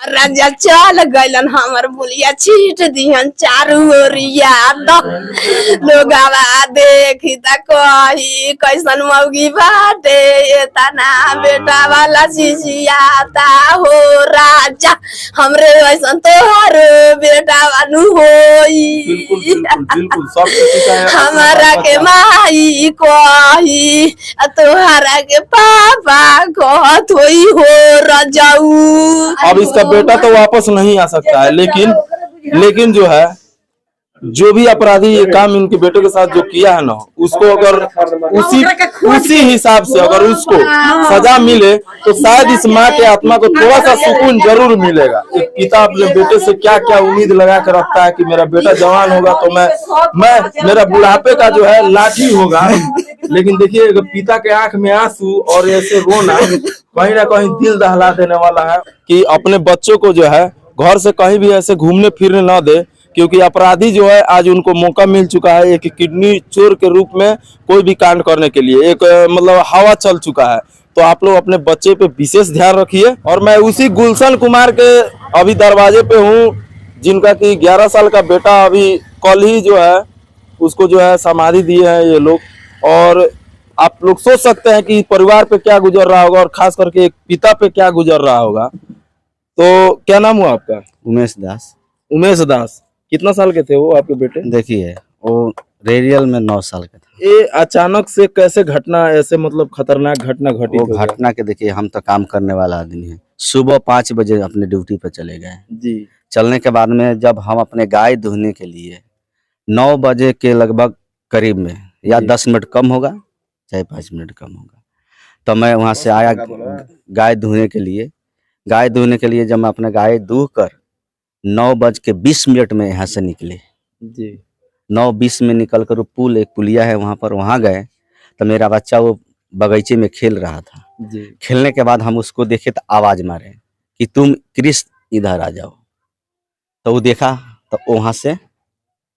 राजा चल गइलन हमर बुलिया छीट दिहन चारू ओरिया लोग देखी त कही कैसन मौगी बाटे ये तना बेटा वाला चिचियाता हो राजा हमरे वैसन तोहर बेटा वालू होई बिल्कुल सब हमारा के माई कही तोहरा के पापा कहत होई हो रजाऊ। अब इसका बेटा तो वापस नहीं आ सकता है, लेकिन जो है जो भी अपराधी ये काम इनके बेटे के साथ जो किया है ना, उसको अगर उसी हिसाब से अगर उसको सजा मिले तो शायद इस माँ के आत्मा को थोड़ा सा सुकून जरूर मिलेगा। एक पिता अपने बेटे से क्या क्या उम्मीद लगा कर रखता है कि मेरा बेटा जवान होगा तो मैं मेरा बुढ़ापे का जो है लाठी होगा। लेकिन देखिए पिता के आंख में आंसू और ऐसे रोना कहीं ना कहीं दिल दहला देने वाला है कि अपने बच्चों को जो है घर से कहीं भी ऐसे घूमने फिरने न दे, क्योंकि अपराधी जो है आज उनको मौका मिल चुका है एक किडनी चोर के रूप में कोई भी कांड करने के लिए, एक मतलब हवा चल चुका है। तो आप लोग अपने बच्चे पे विशेष ध्यान रखिए। और मैं उसी गुलशन कुमार के अभी दरवाजे पे हूँ जिनका कि 11 साल का बेटा अभी कल ही जो है उसको जो है समाधि दिए हैं ये लोग। और आप लोग सोच सकते हैं कि परिवार पे क्या गुजर रहा होगा और खास करके एक पिता पे क्या गुजर रहा होगा। तो क्या नाम हुआ आपका? उमेश दास। उमेश दास, कितना साल के थे वो आपके बेटे? देखिए वो रेडियल में 9 साल का था। ये अचानक से कैसे घटना ऐसे मतलब खतरनाक घटना घटी? वो घटना के देखिए हम तो काम करने वाला आदमी है, सुबह 5 बजे अपने ड्यूटी पर चले गए जी। चलने के बाद में जब हम अपने गाय धोने के लिए 9 बजे के लगभग करीब में या 10 मिनट कम होगा चाहे 5 मिनट कम होगा, तो मैं वहाँ से आया गाय धोने के लिए। गाय धोने के लिए जब मैं अपने गाय दूह कर 9:20 में यहाँ से निकले जी। 9:20 में निकल कर पुल एक पुलिया है वहाँ पर, वहाँ गए तो मेरा बच्चा वो बगीचे में खेल रहा था जी। खेलने के बाद हम उसको देखे तो आवाज़ मारे कि तुम कृष्ण इधर आ जाओ। तो वो देखा तो वहाँ से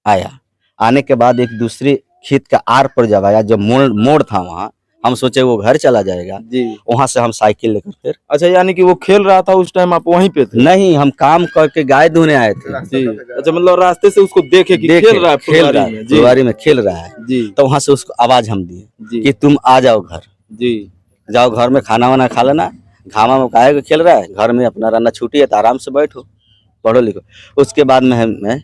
आया। आने के बाद एक दूसरे खेत का आर पर जब आया, जब मोड़ था वहाँ, हम सोचे वो घर चला जाएगा जी। वहाँ से हम साइकिल लेकर फिर। अच्छा, यानी कि वो खेल रहा था उस टाइम आप वहीं पे थे? नहीं, हम काम करके गाय धोने आए थे जी। अच्छा, मतलब रास्ते से उसको देखे कि खेल रहा है फुलवारी में खेल रहा है जी। तो वहाँ से उसको आवाज हम दिए कि तुम आ जाओ घर जी, जाओ घर में खाना वाना खा लेना, घामा में काहे खेल रहा है, घर में अपना रहना छुट्टी है तो आराम से बैठो पढ़ो लिखो। उसके बाद में मैं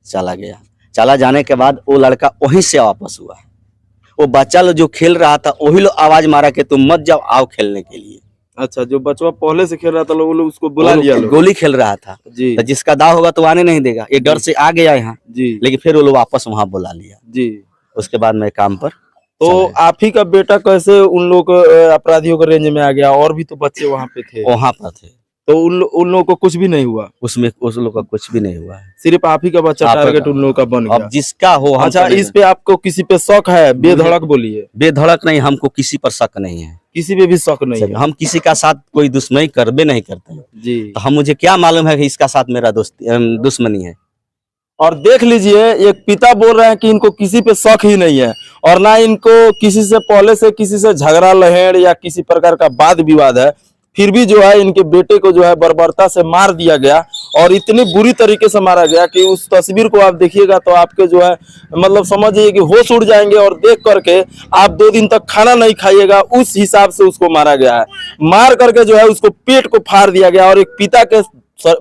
चला गया। चला जाने के बाद वो लड़का वहीं से वापस हुआ। वो बच्चा लोग जो खेल रहा था वही लोग आवाज मारा कि तुम मत जाओ, आओ खेलने के लिए। अच्छा, जो बच्चा पहले से खेल रहा था वो लोग उसको बुला लिया? गोली खेल रहा था जी। तो जिसका दाव होगा तो आने नहीं देगा, ये डर से आ गया यहाँ जी। लेकिन फिर वो लोग वापस वहाँ बुला लिया जी। उसके बाद मैं काम पर। तो आप ही का बेटा कैसे उन लोग अपराधियों के रेंज में आ गया? और भी तो बच्चे वहाँ पे थे। वहाँ पर थे तो उन लोगों को कुछ भी नहीं हुआ? उसमें उस लोग का कुछ भी नहीं हुआ है, सिर्फ आप ही का बच्चा टारगेट उन लोगों का बन गया। अब जिसका हो। अच्छा, इस पे आपको किसी पे शक है? बेधड़क बोलिए। बेधड़क नहीं, हमको किसी पर शक नहीं है, किसी पे भी शक नहीं है। हम किसी का साथ कोई दुश्मनी करबे नहीं करते हैं जी। तो हम मुझे क्या मालूम है कि इसका साथ मेरा दुश्मनी है। और देख लीजिए, एक पिता बोल रहे हैं कि इनको किसी पे शक ही नहीं है और ना इनको किसी से पहले से किसी से झगड़ा लहेड़ या किसी प्रकार का वाद विवाद है, फिर भी जो है इनके बेटे को जो है बर्बरता से मार दिया गया। और इतनी बुरी तरीके से मारा गया कि उस तस्वीर को आप देखिएगा तो आपके जो है मतलब समझिए कि होश उड़ जाएंगे और देख करके आप 2 दिन तक खाना नहीं खाइएगा, उस हिसाब से उसको मारा गया है। मार करके जो है उसको पेट को फाड़ दिया गया। और एक पिता के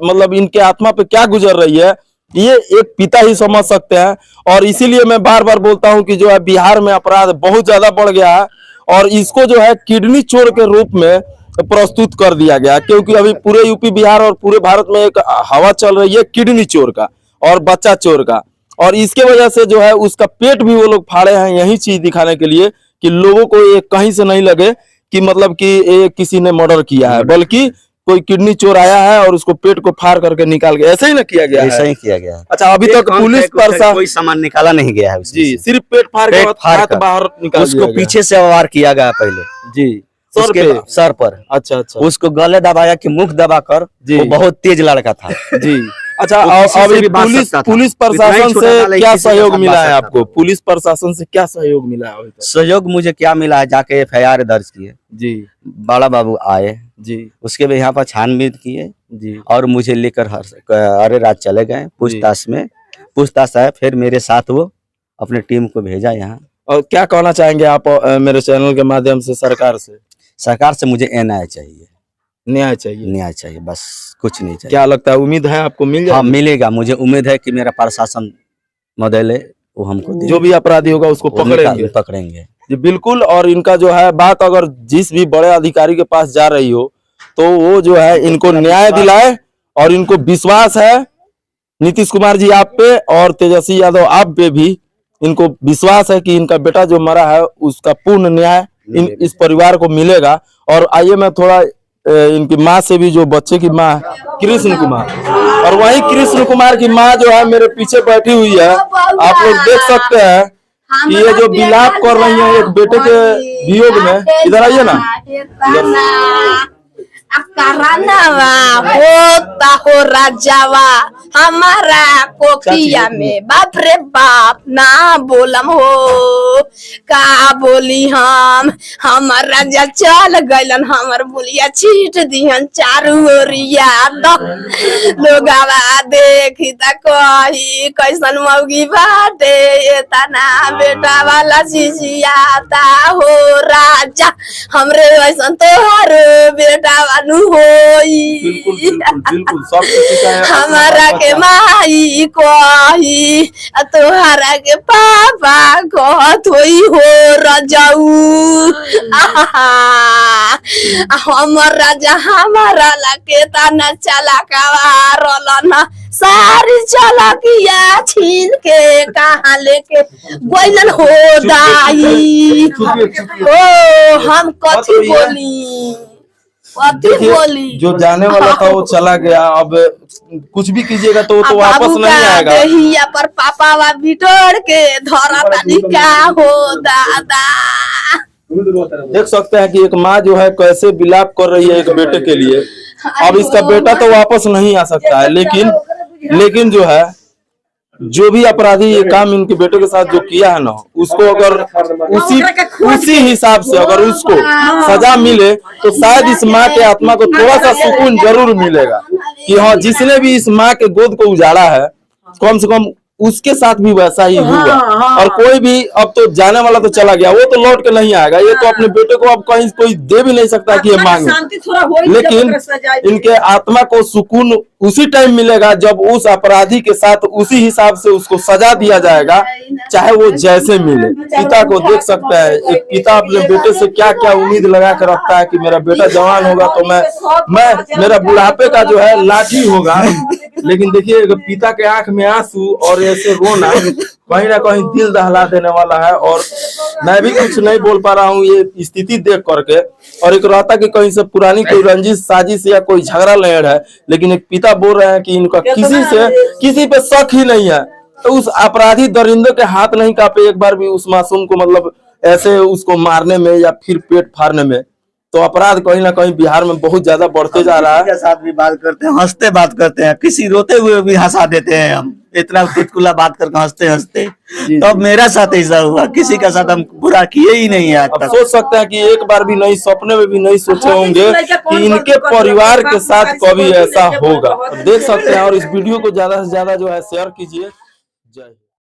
मतलब इनके आत्मा पे क्या गुजर रही है ये एक पिता ही समझ सकते हैं। और इसीलिए मैं बार बार बोलता हूं कि जो है बिहार में अपराध बहुत ज्यादा बढ़ गया है और इसको जो है किडनी चोर के रूप में प्रस्तुत कर दिया गया, क्योंकि अभी पूरे यूपी बिहार और पूरे भारत में एक हवा चल रही है किडनी चोर का और बच्चा चोर का। और इसके वजह से जो है उसका पेट भी वो लोग फाड़े हैं यही चीज दिखाने के लिए कि लोगों को ये कहीं से नहीं लगे कि मतलब कि ये किसी ने मर्डर किया है, बल्कि कोई किडनी चोर आया है और उसको पेट को फाड़ करके निकाल गया। ऐसे ही ना किया गया? ऐसा ही किया गया। अच्छा, अभी तक पुलिस पर कोई सामान निकाला नहीं गया है जी, सिर्फ पेट फाड़ के हाथ बाहर निकाल उसको पीछे से वार किया गया पहले जी, सर पर। अच्छा। उसको गले दबाया कि मुख दबा कर, वो बहुत तेज लड़का था जी। अच्छा, वो किसी अब से ये भी बांट पुलिस सकता था। पुलिस इतना ही प्रशासन छोटा से डाला, क्या किसी के सहयोग साथ मिला बांट है सकता आपको? था। पुलिस प्रशासन से क्या सहयोग मिला है अभी तक? सहयोग मुझे क्या मिला है, जाके FIR दर्ज किए, जी बड़ा बाबू आए, जी उसके भी यहाँ पर छानबीन किए जी और मुझे लेकर अरे रात चले गए पूछताछ है, फिर मेरे साथ वो अपने टीम को भेजा यहाँ। और क्या कहना चाहेंगे आप मेरे चैनल के माध्यम से सरकार से? सरकार से मुझे न्याय चाहिए, न्याय चाहिए। न्याय चाहिए, बस कुछ नहीं चाहिए। क्या लगता है, उम्मीद है आपको मिल हाँ जाएगी? मिलेगा, मुझे उम्मीद है कि मेरा प्रशासन महोदय वो हमको देंगे। जो भी अपराधी होगा उसको वो पकड़ेंगे जी बिल्कुल। और इनका जो है बात अगर जिस भी बड़े अधिकारी के पास जा रही हो तो वो जो है इनको न्याय दिलाए, और इनको विश्वास है नीतीश कुमार जी आप पे और तेजस्वी यादव आप पे भी, इनको विश्वास है कि इनका बेटा जो मरा है उसका पूर्ण न्याय इस परिवार को मिलेगा। और आइए मैं थोड़ा इनकी माँ से भी, जो बच्चे की माँ है कृष्ण कुमार, और वही कृष्ण कुमार की माँ जो है मेरे पीछे बैठी हुई है, आप लोग देख सकते हैं कि ये जो विलाप कर रही है एक बेटे के वियोग में। इधर आइए ना, होता हो राजावा हमारा कोकिया में, बाप रे बाप ना बोलम हो का बोली हम। हमर राजा चल गइलन, हमर बोलिया छीट दिहन चारू ओरिया, लोगावा देखी त कही कैसन मौगी बाटे, तना बेटा वाला चिचियाता हो राजा, हमरे वैसन तोहर बेटा वानू होई। बिल्कुल बिल्कुल बिल्कुल सब किसी का है अपना हमारा के बच्चा। माई कही तोहरा के पापा कहत होई हो रजाऊ। हमर राजा हमारा लाके तना चला कवारलना, सारी चलकिया छीन के कहाँ लेके गोइलन हो दाई। ओ हम कथी बोली, देखिए जो जाने वाला था वो चला गया, अब कुछ भी कीजिएगा तो वो तो वापस नहीं आएगा। देहिया पर पापा वा बिटोड़ के धरा तानी का हो दादा। देख सकते हैं कि एक माँ जो है कैसे विलाप कर रही है एक बेटे के लिए। अब इसका बेटा तो वापस नहीं आ सकता है, लेकिन जो है जो भी अपराधी ये काम इनके बेटे के साथ जो किया है ना, उसको अगर उसी हिसाब से अगर उसको सजा मिले तो शायद इस माँ के आत्मा को थोड़ा सा सुकून जरूर मिलेगा कि हाँ, जिसने भी इस माँ के गोद को उजाड़ा है कम से कम उसके साथ भी वैसा ही हुआ। और कोई भी अब तो जाने वाला तो चला गया, वो तो लौट के नहीं आएगा। ये तो अपने बेटे को अब कहीं कोई दे भी नहीं सकता कि ये मांगे, लेकिन इनके आत्मा को सुकून उसी टाइम मिलेगा जब उस अपराधी के साथ उसी हिसाब से उसको सजा दिया जाएगा, चाहे वो जैसे मिले। पिता को देख सकता है, एक पिता अपने बेटे से क्या क्या उम्मीद लगा कर रखता है कि मेरा बेटा जवान होगा तो मैं मेरा बुढ़ापे का जो है लाठी होगा। लेकिन देखिए पिता के आंख में आंसू और ऐसे रोना कहीं ना कहीं दिल दहला देने वाला है। और मैं भी कुछ नहीं बोल पा रहा हूँ ये स्थिति देख करके। और एक रहता कि कहीं से पुरानी कोई रंजिश साजिश या कोई झगड़ा लहर है, लेकिन एक पिता बोल रहे हैं कि इनका किसी पे शक ही नहीं है, तो उस अपराधी दरिंदे के हाथ नहीं कांपे एक बार भी उस मासूम को, मतलब ऐसे उसको मारने में या फिर पेट फाड़ने में। तो अपराध कहीं ना कहीं बिहार में बहुत ज्यादा बढ़ते जा रहा है। के साथ भी बात करते हैं, हंसते बात करते हैं, किसी रोते हुए भी हंसा देते हैं हम, इतना चुटकुला बात करके हंसते हंसते। तो अब मेरा साथ ऐसा हुआ, किसी का साथ हम बुरा किए ही नहीं है आज अब तक। सोच सकते हैं कि एक बार भी नहीं, सपने में भी नहीं सोचे होंगे कि इनके परिवार के साथ कभी ऐसा होगा। देख सकते हैं और इस वीडियो को ज्यादा से ज्यादा जो है शेयर कीजिए। जय हिंद।